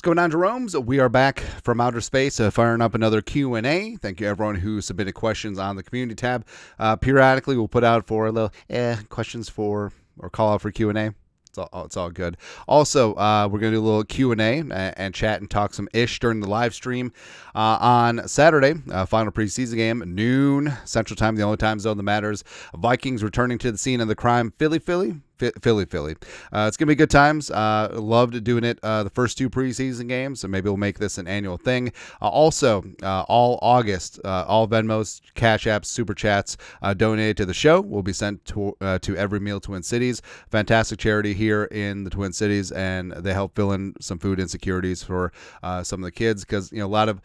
What's going on, Jeromes? We are back from outer space, firing up another Q&A. Thank you, everyone who submitted questions on the community tab. Periodically, we'll put out for a little questions for or call out for Q&A. It's all good. Also, we're going to do a little Q&A and chat and talk some ish during the live stream on Saturday. Final preseason game, noon Central Time, the only time zone that matters. Vikings returning to the scene of the crime. Philly. It's going to be good times. Loved doing it the first two preseason games, so maybe we'll make this an annual thing. Also, all August, all Venmos, Cash Apps, Super Chats donated to the show will be sent to Every Meal Twin Cities. Fantastic charity here in the Twin Cities, and they help fill in some food insecurities for some of the kids because, a lot of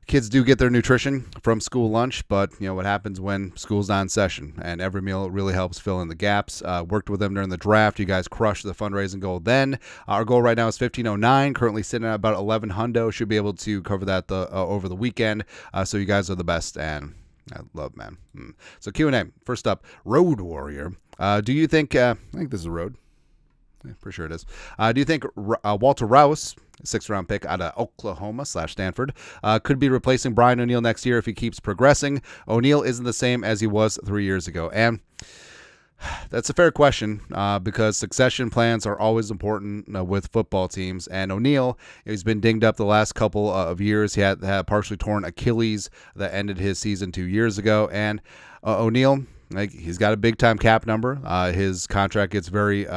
kids do get their nutrition from school lunch, but what happens when school's not in session? And Every Meal really helps fill in the gaps. Worked with them during the draft. You guys crushed the fundraising goal then. Our goal right now is 1,509. Currently sitting at about 11 hundo. Should be able to cover that over the weekend. So you guys are the best, and I love, man. So Q&A. First up, Road Warrior. Do you think? I think this is a road. Yeah, pretty sure it is. Do you think Walter Rouse, 6th-round pick out of Oklahoma/Stanford, could be replacing Brian O'Neill next year if he keeps progressing? O'Neill isn't the same as he was 3 years ago. And that's a fair question because succession plans are always important with football teams. And O'Neill, he's been dinged up the last couple of years. He had partially torn Achilles that ended his season 2 years ago. And O'Neill, he's got a big-time cap number. His contract gets very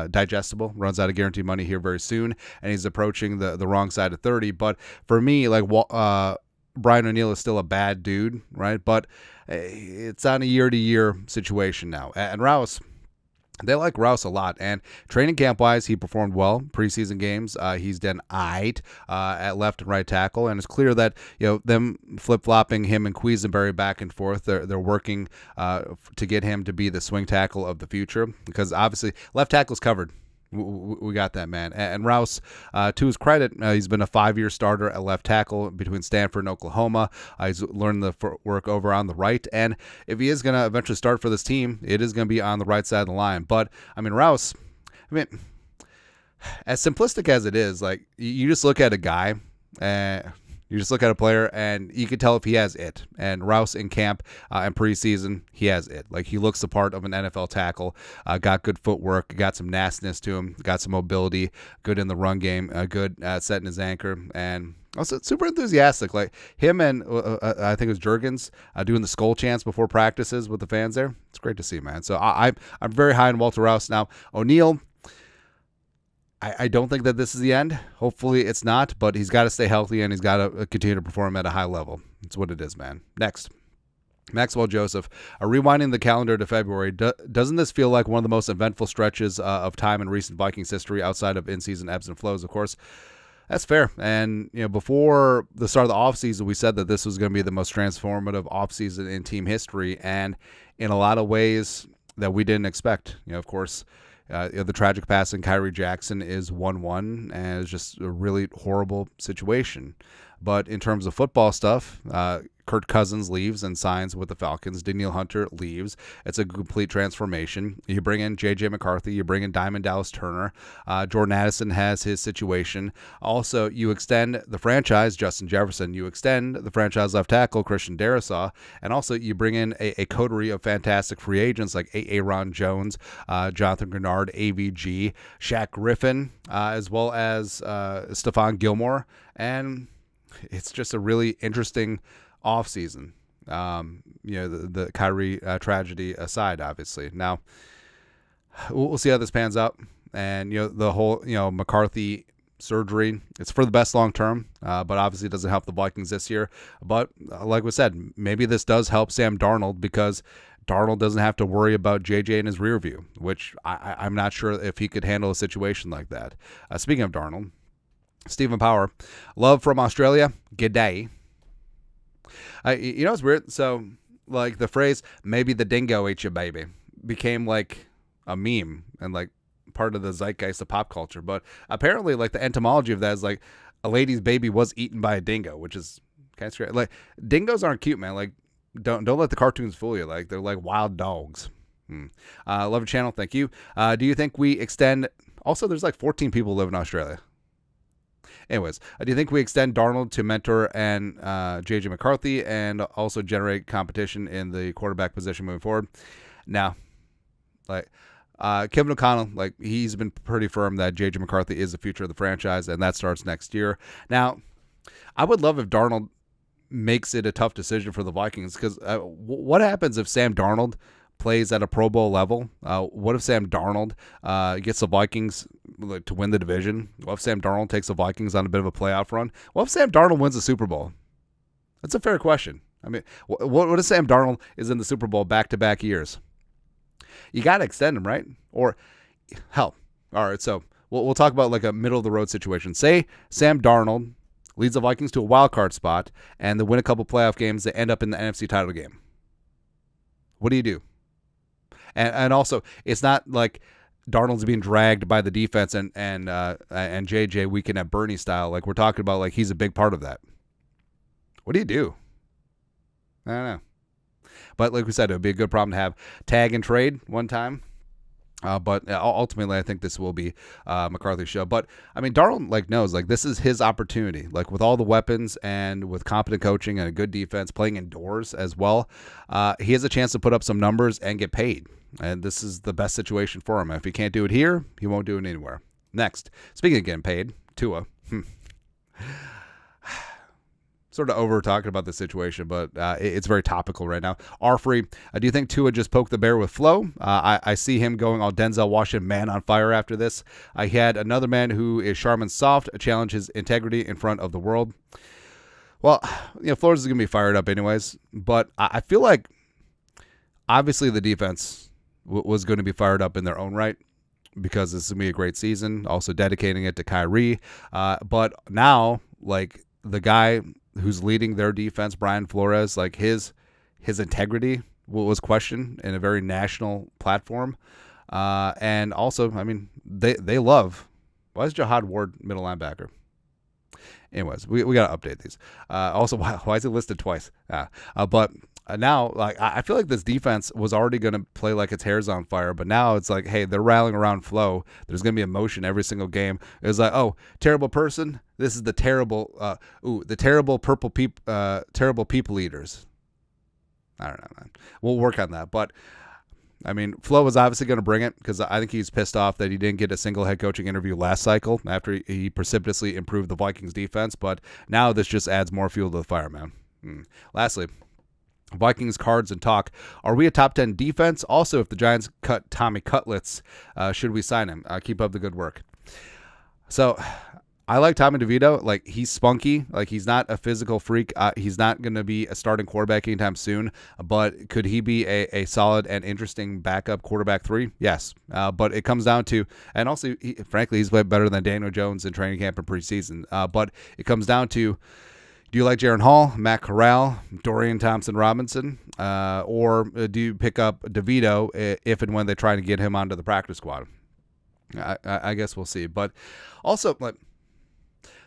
digestible, runs out of guaranteed money here very soon, and he's approaching the wrong side of 30. But for me, Brian O'Neill is still a bad dude, right? But it's on a year-to-year situation now. And Rouse, they like Rouse a lot, and training camp-wise, he performed well. Preseason games, he's done aight at left and right tackle, and it's clear that them flip-flopping him and Quisenberry back and forth, they're working to get him to be the swing tackle of the future, because obviously left tackle's covered. We got that, man. And Rouse, to his credit, he's been a 5-year starter at left tackle between Stanford and Oklahoma. He's learned the work over on the right. And if he is going to eventually start for this team, it is going to be on the right side of the line. But, Rouse, as simplistic as it is, you just look at a guy you just look at a player, and you can tell if he has it. And Rouse in camp and preseason, he has it. He looks the part of an NFL tackle. Got good footwork, got some nastiness to him, got some mobility, good in the run game, good at setting his anchor, and also super enthusiastic. Him and I think it was Juergens doing the skull chants before practices with the fans there. It's great to see, man. So I'm very high on Walter Rouse. Now, O'Neill, I don't think that this is the end. Hopefully it's not, but he's got to stay healthy and he's got to continue to perform at a high level. It's what it is, man. Next, Maxwell Joseph. Rewinding the calendar to February, doesn't this feel like one of the most eventful stretches of time in recent Vikings history outside of in-season ebbs and flows, of course? That's fair. And, before the start of the offseason, we said that this was going to be the most transformative offseason in team history, and in a lot of ways that we didn't expect. Of course, the tragic passing Kyrie Jackson is 1-1, and it's just a really horrible situation. But in terms of football stuff, Kirk Cousins leaves and signs with the Falcons. Danielle Hunter leaves. It's a complete transformation. You bring in J.J. McCarthy. You bring in Diamond Dallas Turner. Jordan Addison has his situation. Also, you extend the franchise, Justin Jefferson. You extend the franchise left tackle, Christian Darrisaw. And also, you bring in a coterie of fantastic free agents like Aaron Jones, Jonathan Grenard, AVG, Shaq Griffin, as well as Stephon Gilmore. And it's just a really interesting offseason. The Kyrie tragedy aside, obviously. Now, we'll see how this pans out. And, the whole, McCarthy surgery, it's for the best long term, but obviously it doesn't help the Vikings this year. But like we said, maybe this does help Sam Darnold because Darnold doesn't have to worry about JJ in his rear view, which I'm not sure if he could handle a situation like that. Speaking of Darnold, Stephen Power, love from Australia, g'day. It's weird. So, the phrase, maybe the dingo ate your baby, became a meme and part of the zeitgeist of pop culture. But apparently, the etymology of that is a lady's baby was eaten by a dingo, which is kind of scary. Dingoes aren't cute, man. Don't let the cartoons fool you. They're like wild dogs. Love the channel. Thank you. Do you think we extend? Also, there's 14 people who live in Australia. Anyways, do you think we extend Darnold to mentor and J.J. McCarthy and also generate competition in the quarterback position moving forward? Now, like Kevin O'Connell, like he's been pretty firm that J.J. McCarthy is the future of the franchise, and that starts next year. Now, I would love if Darnold makes it a tough decision for the Vikings, because what happens if Sam Darnold plays at a Pro Bowl level? What if Sam Darnold gets the Vikings to win the division? What if Sam Darnold takes the Vikings on a bit of a playoff run? What if Sam Darnold wins the Super Bowl? That's a fair question. I mean, what if Sam Darnold is in the Super Bowl back-to-back years? You got to extend him, right? Or, hell, all right, so we'll talk about like a middle-of-the-road situation. Say Sam Darnold leads the Vikings to a wild card spot, and they win a couple playoff games. They end up in the NFC title game. What do you do? And also, it's not like Darnold's being dragged by the defense and JJ Weekend at Bernie style. Like, we're talking about, like, he's a big part of that. What do you do? I don't know. But like we said, it would be a good problem to have. Tag and trade one time. But ultimately, I think this will be McCarthy's show. But I mean, Darnold knows this is his opportunity. Like, with all the weapons and with competent coaching and a good defense, playing indoors as well, he has a chance to put up some numbers and get paid. And this is the best situation for him. If he can't do it here, he won't do it anywhere. Next, speaking of getting paid, Tua. Sort of over talking about this situation, but it's very topical right now. R-Free, do you think Tua just poked the bear with Flo? I see him going all Denzel Washington man on fire after this. I had another man who is Charmin soft challenge his integrity in front of the world. Well, Flores is going to be fired up anyways, but I feel like obviously the defense was going to be fired up in their own right, because this is going to be a great season, also dedicating it to Kyrie. But now, the guy who's leading their defense, Brian Flores, his integrity was questioned in a very national platform. And also, I mean, they love, why is Jihad Ward middle linebacker? Anyways, we got to update these. Also, why is it listed twice? But now, I feel like this defense was already going to play like its hair's on fire, but now it's like, hey, they're rallying around Flo. There's going to be emotion every single game. It's like, oh, terrible person. This is the terrible terrible people eaters. I don't know, man. We'll work on that. But I mean, Flo was obviously going to bring it, because I think he's pissed off that he didn't get a single head coaching interview last cycle after he precipitously improved the Vikings defense. But now this just adds more fuel to the fire, man. Lastly, Vikings cards and talk. Are we a top 10 defense? Also, if the Giants cut Tommy Cutlets, should we sign him? Keep up the good work. So I like Tommy DeVito. He's spunky. He's not a physical freak. He's not going to be a starting quarterback anytime soon. But could he be a solid and interesting backup quarterback 3? Yes. But it comes down to, and also, frankly, he's played better than Daniel Jones in training camp and preseason. But it comes down to, do you like Jaron Hall, Matt Corral, Dorian Thompson-Robinson, or do you pick up DeVito if and when they try to get him onto the practice squad? I guess we'll see. But also,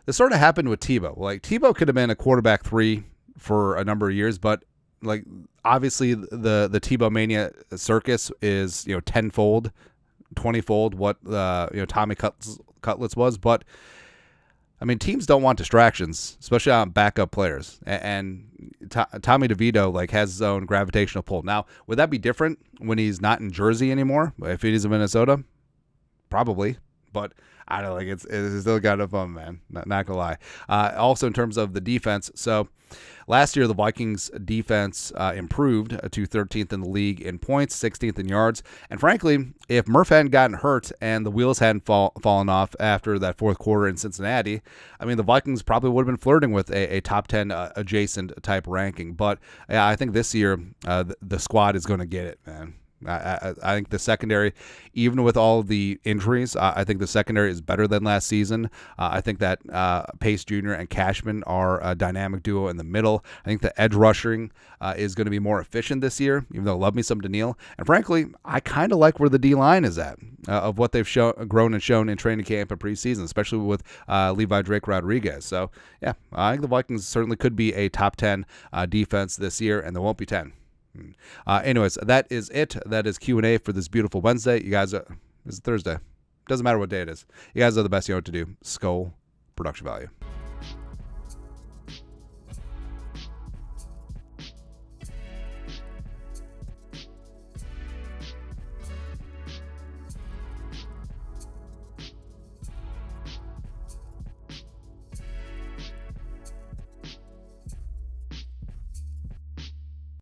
this sort of happened with Tebow. Tebow could have been a quarterback 3 for a number of years, but obviously the Tebow mania circus is tenfold, 20-fold what Tommy Cutlets was. But I mean, teams don't want distractions, especially on backup players. And Tommy DeVito has his own gravitational pull. Now, would that be different when he's not in Jersey anymore? If he's in Minnesota, probably. But I don't it's still kind of fun, man. Not gonna lie. Also, in terms of the defense, so last year the Vikings defense improved to 13th in the league in points, 16th in yards. And frankly, if Murph hadn't gotten hurt and the wheels hadn't fallen off after that fourth quarter in Cincinnati, I mean, the Vikings probably would have been flirting with a top 10 adjacent type ranking. But I think this year the squad is going to get it, man. I think the secondary, even with all the injuries, I think the secondary is better than last season. I think that Pace Jr. and Cashman are a dynamic duo in the middle. I think the edge rushing is going to be more efficient this year, even though I love me some Daniil. And frankly, I kind of like where the D-line is at, of what they've grown and shown in training camp and preseason, especially with Levi Drake Rodriguez. So, yeah, I think the Vikings certainly could be a top 10 defense this year, and there won't be 10. Anyways, that is it. That is Q&A for this beautiful Wednesday. You guys, it's Thursday. Doesn't matter what day it is. You guys are the best. You know what to do. Skull. production value.